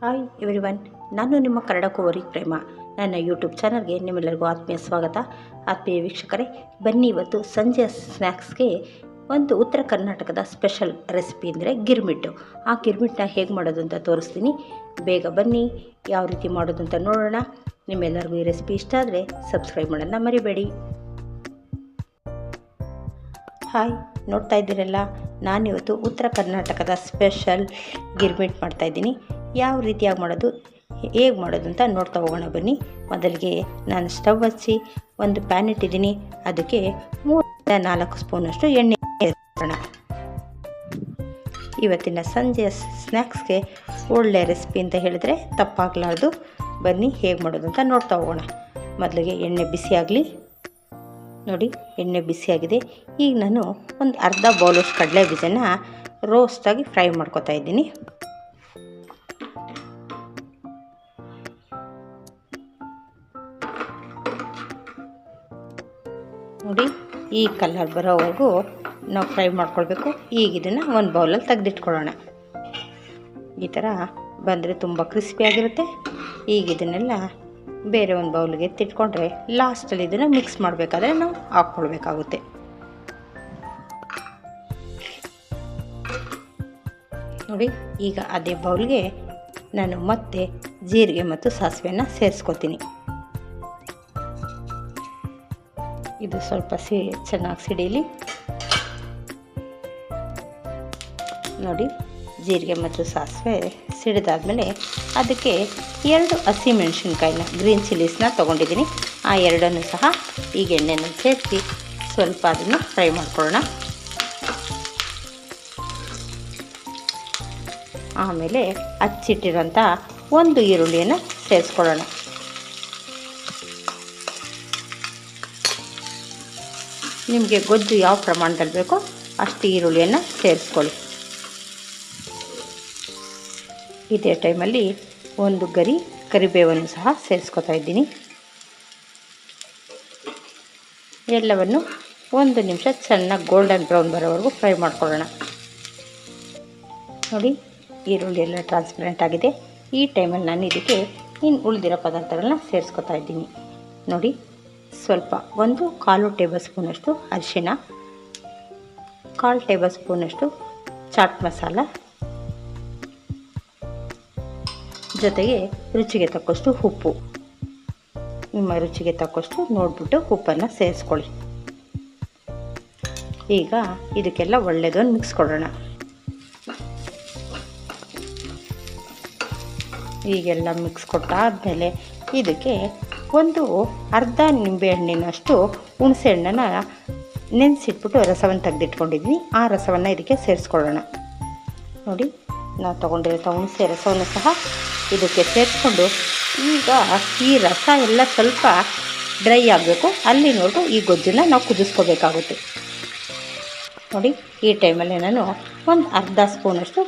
Hi everyone, ನಾನು ನಿಮ್ಮ ಕನ್ನಡ ಕುವರಿ ಪ್ರೇಮ. ನನ್ನ ಯೂಟ್ಯೂಬ್ ಚಾನಲ್ಗೆ ನಿಮ್ಮೆಲ್ಲರಿಗೂ ಆತ್ಮೀಯ ಸ್ವಾಗತ. ಆತ್ಮೀಯ ವೀಕ್ಷಕರೇ, ಬನ್ನಿ ಇವತ್ತು ಸಂಜೆ ಸ್ನ್ಯಾಕ್ಸ್ಗೆ ಒಂದು ಉತ್ತರ ಕರ್ನಾಟಕದ ಸ್ಪೆಷಲ್ ರೆಸಿಪಿ ಅಂದರೆ ಗಿರ್ಮಿಟ್ಟು. ಆ ಗಿರ್ಮಿಟ್ಟನ್ನ ಹೇಗೆ ಮಾಡೋದು ಅಂತ ತೋರಿಸ್ತೀನಿ. ಬೇಗ ಬನ್ನಿ, ಯಾವ ರೀತಿ ಮಾಡೋದು ಅಂತ ನೋಡೋಣ. ನಿಮ್ಮೆಲ್ಲರಿಗೂ ಈ ರೆಸಿಪಿ ಇಷ್ಟ ಆದರೆ ಸಬ್ಸ್ಕ್ರೈಬ್ ಮಾಡೋದನ್ನ ಮರಿಬೇಡಿ. ಹಾಯ್, ನೋಡ್ತಾ ಇದ್ದೀರಲ್ಲ, ನಾನಿವತ್ತು ಉತ್ತರ ಕರ್ನಾಟಕದ ಸ್ಪೆಷಲ್ ಗಿರ್ಮಿಟ್ ಮಾಡ್ತಾಯಿದ್ದೀನಿ. ಯಾವ ರೀತಿಯಾಗಿ ಮಾಡೋದು, ಹೇಗೆ ಮಾಡೋದು ಅಂತ ನೋಡ್ತಾ ಹೋಗೋಣ ಬನ್ನಿ. ಮೊದಲಿಗೆ ನಾನು ಸ್ಟವ್ ಹಚ್ಚಿ ಒಂದು ಪ್ಯಾನ್ ಇಟ್ಟಿದ್ದೀನಿ. ಅದಕ್ಕೆ 3-4 ಸ್ಪೂನಷ್ಟು ಎಣ್ಣೆ ಹಾಕೋಣ. ಇವತ್ತಿನ ಸಂಜೆ ಸ್ನ್ಯಾಕ್ಸ್ಗೆ ಒಳ್ಳೆ ರೆಸಿಪಿ ಅಂತ ಹೇಳಿದ್ರೆ ತಪ್ಪಾಗಲಾರ್ದು. ಬನ್ನಿ ಹೇಗೆ ಮಾಡೋದು ಅಂತ ನೋಡ್ತಾ ಹೋಗೋಣ. ಮೊದಲಿಗೆ ಎಣ್ಣೆ ಬಿಸಿಯಾಗಲಿ. ನೋಡಿ, ಎಣ್ಣೆ ಬಿಸಿಯಾಗಿದೆ. ಈಗ ನಾನು ಒಂದು ಅರ್ಧ ಬೌಲಷ್ಟು ಕಡಲೆ ಬೀಜನ ರೋಸ್ಟಾಗಿ ಫ್ರೈ ಮಾಡ್ಕೊತಾ ಇದ್ದೀನಿ. ನೋಡಿ, ಈ ಕಲರ್ ಬರೋವರೆಗೂ ನಾವು ಫ್ರೈ ಮಾಡ್ಕೊಳ್ಬೇಕು. ಈಗ ಇದನ್ನು ಒಂದು ಬೌಲಲ್ಲಿ ತೆಗೆದಿಟ್ಕೊಳ್ಳೋಣ. ಈ ಥರ ಬಂದರೆ ತುಂಬ ಕ್ರಿಸ್ಪಿಯಾಗಿರುತ್ತೆ. ಈಗ ಇದನ್ನೆಲ್ಲ ಬೇರೆ ಒಂದು ಬೌಲ್ಗೆ ಎತ್ತಿಟ್ಕೊಂಡ್ರೆ ಲಾಸ್ಟಲ್ಲಿ ಇದನ್ನು ಮಿಕ್ಸ್ ಮಾಡಬೇಕಾದ್ರೆ ನಾವು ಹಾಕ್ಕೊಳ್ಬೇಕಾಗುತ್ತೆ. ನೋಡಿ, ಈಗ ಅದೇ ಬೌಲ್ಗೆ ನಾನು ಮತ್ತೆ ಜೀರಿಗೆ ಮತ್ತು ಸಾಸಿವೆಯನ್ನು ಸೇರಿಸ್ಕೊತೀನಿ. ಇದು ಸ್ವಲ್ಪ ಚೆನ್ನಾಗಿ ಸಿಡೀಲಿ. ನೋಡಿ, ಜೀರಿಗೆ ಮತ್ತು ಸಾಸಿವೆ ಸಿಡಿದಾದ್ಮೇಲೆ ಅದಕ್ಕೆ 2 ಹಸಿಮೆಣಸಿನ್ಕಾಯಿನ ಗ್ರೀನ್ ಚಿಲ್ಲೀಸ್ನ ತೊಗೊಂಡಿದ್ದೀನಿ. ಆ ಎರಡನ್ನು ಸಹ ಈಗ ಎಣ್ಣೆನ ಸೇರಿಸಿ ಸ್ವಲ್ಪ ಅದನ್ನು ಫ್ರೈ ಮಾಡ್ಕೊಳ್ಳೋಣ. ಆಮೇಲೆ ಹಚ್ಚಿಟ್ಟಿರೋಂಥ ಒಂದು ಈರುಳ್ಳಿಯನ್ನು ಸೇರಿಸ್ಕೊಳ್ಳೋಣ. ನಿಮಗೆ ಗೊಜ್ಜು ಯಾವ ಪ್ರಮಾಣದಲ್ಲಿ ಬೇಕೋ ಅಷ್ಟು ಈರುಳ್ಳಿಯನ್ನು ಸೇರಿಸ್ಕೊಳ್ಳಿ. ಇದೇ ಟೈಮಲ್ಲಿ ಒಂದು ಗರಿ ಕರಿಬೇವನ್ನು ಸಹ ಸೇರಿಸ್ಕೊತಾ ಇದ್ದೀನಿ. ಎಲ್ಲವನ್ನು 1 ನಿಮಿಷ ಚೆನ್ನಾಗಿ ಗೋಲ್ಡನ್ ಬ್ರೌನ್ ಬರೋವರೆಗೂ ಫ್ರೈ ಮಾಡ್ಕೊಳ್ಳೋಣ. ನೋಡಿ, ಈರುಳ್ಳಿ ಎಲ್ಲ ಟ್ರಾನ್ಸ್ಪರೆಂಟ್ ಆಗಿದೆ. ಈ ಟೈಮಲ್ಲಿ ನಾನು ಇದಕ್ಕೆ ಇನ್ನು ಉಳಿದಿರೋ ಪದಾರ್ಥಗಳನ್ನ ಸೇರಿಸ್ಕೊತಾ ಇದ್ದೀನಿ. ನೋಡಿ, ಸ್ವಲ್ಪ 1/4 ಟೇಬಲ್ ಸ್ಪೂನಷ್ಟು ಅರಿಶಿಣ, 1/4 ಟೇಬಲ್ ಸ್ಪೂನಷ್ಟು ಚಾಟ್ ಮಸಾಲ, ಜೊತೆಗೆ ರುಚಿಗೆ ತಕ್ಕಷ್ಟು ಉಪ್ಪು. ನಿಮ್ಮ ರುಚಿಗೆ ತಕ್ಕಷ್ಟು ನೋಡಿಬಿಟ್ಟು ಉಪ್ಪನ್ನು ಸೇರಿಸ್ಕೊಳ್ಳಿ. ಈಗ ಇದಕ್ಕೆಲ್ಲ ಒಳ್ಳೆಯದೊಂದು ಮಿಕ್ಸ್ ಕೊಡೋಣ. ಈಗೆಲ್ಲ ಮಿಕ್ಸ್ ಕೊಟ್ಟಾದಮೇಲೆ ಇದಕ್ಕೆ ಒಂದು ಅರ್ಧ ನಿಂಬೆಹಣ್ಣಿನಷ್ಟು ಹುಣಸೆಹಣ್ಣನ್ನು ನೆನೆಸಿಟ್ಬಿಟ್ಟು ರಸವನ್ನು ತೆಗೆದಿಟ್ಕೊಂಡಿದ್ದೀನಿ. ಆ ರಸವನ್ನು ಇದಕ್ಕೆ ಸೇರಿಸ್ಕೊಳ್ಳೋಣ. ನೋಡಿ, ನಾವು ತೊಗೊಂಡಿರೋ ಹುಣಸೆ ರಸವನ್ನು ಸಹ ಇದಕ್ಕೆ ಸೇರಿಸ್ಕೊಂಡು ಈಗ ಈ ರಸ ಎಲ್ಲ ಸ್ವಲ್ಪ ಡ್ರೈ ಆಗಬೇಕು. ಅಲ್ಲಿನವರೆಗೂ ಈ ಗೊಜ್ಜನ್ನು ನಾವು ಕುದಿಸ್ಕೋಬೇಕಾಗುತ್ತೆ. ನೋಡಿ, ಈ ಟೈಮಲ್ಲಿ ನಾನು ಒಂದು ಅರ್ಧ ಸ್ಪೂನಷ್ಟು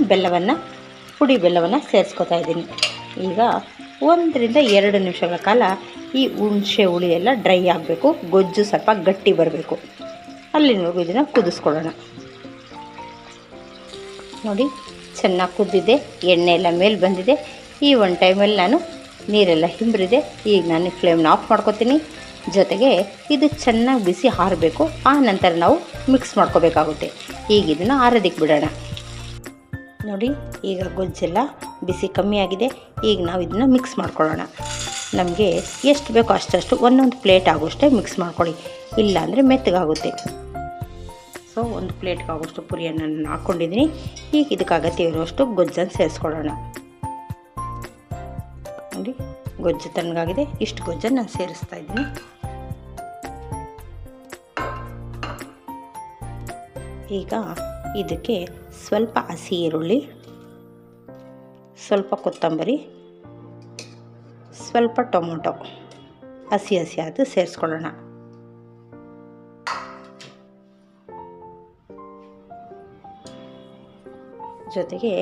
ಪುಡಿ ಬೆಲ್ಲವನ್ನು ಸೇರಿಸ್ಕೊತಾ ಇದ್ದೀನಿ. ಈಗ 1-2 ನಿಮಿಷಗಳ ಕಾಲ ಈ ಹುಣಸೆ ಹುಳಿ ಎಲ್ಲ ಡ್ರೈ ಆಗಬೇಕು. ಗೊಜ್ಜು ಸ್ವಲ್ಪ ಗಟ್ಟಿ ಬರಬೇಕು. ಅಲ್ಲಿನವರೆಗೂ ಇದನ್ನು ಕುದಿಸ್ಕೊಳ್ಳೋಣ. ನೋಡಿ, ಚೆನ್ನಾಗಿ ಕುದ್ದಿದೆ, ಎಣ್ಣೆ ಎಲ್ಲ ಮೇಲೆ ಬಂದಿದೆ. ಈ ಒಂದು ಟೈಮಲ್ಲಿ ನಾನು ನೀರೆಲ್ಲ ಹಿಂಬ್ರಿದೆ. ಈಗ ನಾನು ಫ್ಲೇಮ್ನ ಆಫ್ ಮಾಡ್ಕೊತೀನಿ. ಜೊತೆಗೆ ಇದು ಚೆನ್ನಾಗಿ ಬಿಸಿ ಆರಬೇಕು. ಆ ನಂತರ ನಾವು ಮಿಕ್ಸ್ ಮಾಡ್ಕೋಬೇಕಾಗುತ್ತೆ. ಈಗ ಇದನ್ನು ಆರೋದಕ್ಕೆ ಬಿಡೋಣ. ನೋಡಿ, ಈಗ ಗೊಜ್ಜೆಲ್ಲ ಬಿಸಿ ಕಮ್ಮಿ ಆಗಿದೆ. ಈಗ ನಾವು ಇದನ್ನು ಮಿಕ್ಸ್ ಮಾಡ್ಕೊಳ್ಳೋಣ. ನಮಗೆ ಎಷ್ಟು ಬೇಕೋ ಅಷ್ಟಷ್ಟು ಒಂದೊಂದು ಪ್ಲೇಟ್ ಆಗೋಷ್ಟೇ ಮಿಕ್ಸ್ ಮಾಡ್ಕೊಳ್ಳಿ, ಇಲ್ಲಾಂದರೆ ಮೆತ್ತಗಾಗುತ್ತೆ. ಸೊ 1 ಪ್ಲೇಟ್ಗೆ ಆಗೋಷ್ಟು ಪುರಿಯನ್ನು ನಾನು ಹಾಕ್ಕೊಂಡಿದ್ದೀನಿ. ಈಗ ಇದಕ್ಕೆ ಅಗತ್ಯ ಇರುವಷ್ಟು ಗೊಜ್ಜನ್ನು ಸೇರಿಸ್ಕೊಳ್ಳೋಣ. ನೋಡಿ, ಗೊಜ್ಜು ತಣ್ಣಗಾಗಿದೆ. ಇಷ್ಟು ಗೊಜ್ಜನ್ನು ನಾನು ಸೇರಿಸ್ತಾ ಇದ್ದೀನಿ. ಈಗ ಇದಕ್ಕೆ ಸ್ವಲ್ಪ ಹಸಿ ಈರುಳ್ಳಿ, ಸ್ವಲ್ಪ ಕೊತ್ತಂಬರಿ, ಸ್ವಲ್ಪ ಟೊಮೊಟೊ ಹಸಿ ಅದು ಸೇರಿಸ್ಕೊಳ್ಳೋಣ. ಜೊತೆಗೆ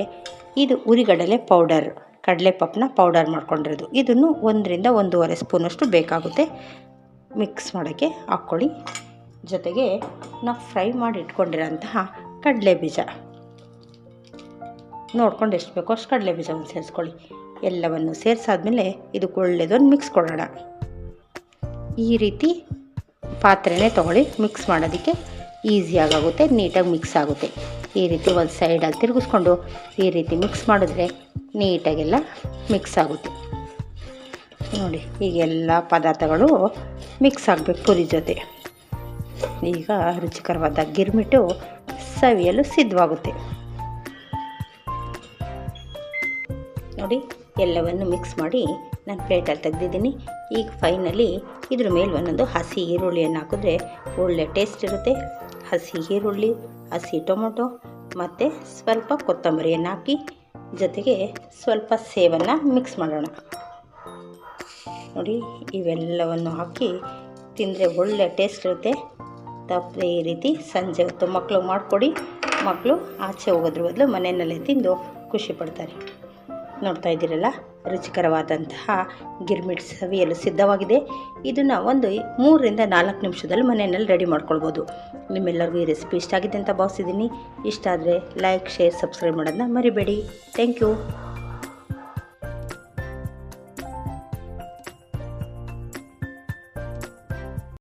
ಇದು ಉರಿಗಡಲೆ ಪೌಡರ್, ಕಡಲೆಪಪ್ಪನ ಪೌಡರ್ ಮಾಡ್ಕೊಂಡಿರೋದು. ಇದನ್ನು 1-1.5 ಸ್ಪೂನಷ್ಟು ಬೇಕಾಗುತ್ತೆ. ಮಿಕ್ಸ್ ಮಾಡೋಕ್ಕೆ ಹಾಕ್ಕೊಳ್ಳಿ. ಜೊತೆಗೆ ನಾವು ಫ್ರೈ ಮಾಡಿ ಇಟ್ಕೊಂಡಿರೋಂತಹ ಕಡಲೆ ಬೀಜ ನೋಡ್ಕೊಂಡು ಎಷ್ಟು ಬೇಕೋ ಅಷ್ಟು ಕಡಲೆ ಬೀಜವನ್ನು ಸೇರಿಸ್ಕೊಳ್ಳಿ. ಎಲ್ಲವನ್ನು ಸೇರಿಸಾದ್ಮೇಲೆ ಇದಕ್ಕೆ ಒಳ್ಳೆಯದೊಂದು ಮಿಕ್ಸ್ ಕೊಡೋಣ. ಈ ರೀತಿ ಪಾತ್ರೆನೇ ತೊಗೊಳ್ಳಿ, ಮಿಕ್ಸ್ ಮಾಡೋದಕ್ಕೆ ಈಸಿಯಾಗುತ್ತೆ, ನೀಟಾಗಿ ಮಿಕ್ಸ್ ಆಗುತ್ತೆ. ಈ ರೀತಿ ಒಂದು ಸೈಡಲ್ಲಿ ತಿರುಗಿಸ್ಕೊಂಡು ಈ ರೀತಿ ಮಿಕ್ಸ್ ಮಾಡಿದ್ರೆ ನೀಟಾಗೆಲ್ಲ ಮಿಕ್ಸ್ ಆಗುತ್ತೆ. ನೋಡಿ, ಈಗ ಎಲ್ಲ ಪದಾರ್ಥಗಳು ಮಿಕ್ಸ್ ಆಗಬೇಕು ಪುರಿ ಜೊತೆ. ಈಗ ರುಚಿಕರವಾದ ಗಿರ್ಮಿಟ್ಟು ಸವಿಯಲು ಸಿದ್ಧವಾಗುತ್ತೆ. ನೋಡಿ, ಎಲ್ಲವನ್ನು ಮಿಕ್ಸ್ ಮಾಡಿ ನಾನು ಪ್ಲೇಟಲ್ಲಿ ತೆಗೆದಿದ್ದೀನಿ. ಈಗ ಫೈನಲಿ ಇದ್ರ ಮೇಲೆ ಒಂದೊಂದು ಹಸಿ ಈರುಳ್ಳಿಯನ್ನು ಹಾಕಿದ್ರೆ ಒಳ್ಳೆ ಟೇಸ್ಟ್ ಇರುತ್ತೆ. ಹಸಿ ಈರುಳ್ಳಿ, ಹಸಿ ಟೊಮೊಟೊ ಮತ್ತು ಸ್ವಲ್ಪ ಕೊತ್ತಂಬರಿಯನ್ನು ಹಾಕಿ ಜೊತೆಗೆ ಸ್ವಲ್ಪ ಸೇವನ್ನು ಮಿಕ್ಸ್ ಮಾಡೋಣ. ನೋಡಿ, ಇವೆಲ್ಲವನ್ನು ಹಾಕಿ ತಿಂದರೆ ಒಳ್ಳೆ ಟೇಸ್ಟ್ ಇರುತ್ತೆ. ತಪ್ಪದೆ ಈ ರೀತಿ ಸಂಜೆ ಹೊತ್ತು ಮಕ್ಕಳು ಮಾಡಿಕೊಡಿ. ಮಕ್ಕಳು ಆಚೆ ಹೋಗೋದ್ರ ಬದಲು ಮನೆಯಲ್ಲೇ ತಿಂದು ಖುಷಿ ಪಡ್ತಾರೆ. ನೋಡ್ತಾ ಇದ್ದೀರಲ್ಲ, ರುಚಿಕರವಾದಂತಹ ಗಿರ್ಮಿಟ್ ಸವಿಯಲು ಸಿದ್ಧವಾಗಿದೆ. ಇದನ್ನು ಒಂದು 3ರಿಂದ 4 ನಿಮಿಷದಲ್ಲಿ ಮನೆಯಲ್ಲಿ ರೆಡಿ ಮಾಡ್ಕೊಳ್ಬೋದು. ನಿಮ್ಮೆಲ್ಲರಿಗೂ ಈ ರೆಸಿಪಿ ಇಷ್ಟ ಆಗಿದೆ ಅಂತ ಭಾವಿಸಿದ್ದೀನಿ. ಇಷ್ಟ ಆದರೆ ಲೈಕ್, ಶೇರ್, ಸಬ್ಸ್ಕ್ರೈಬ್ ಮಾಡೋದನ್ನ ಮರಿಬೇಡಿ. Thank you.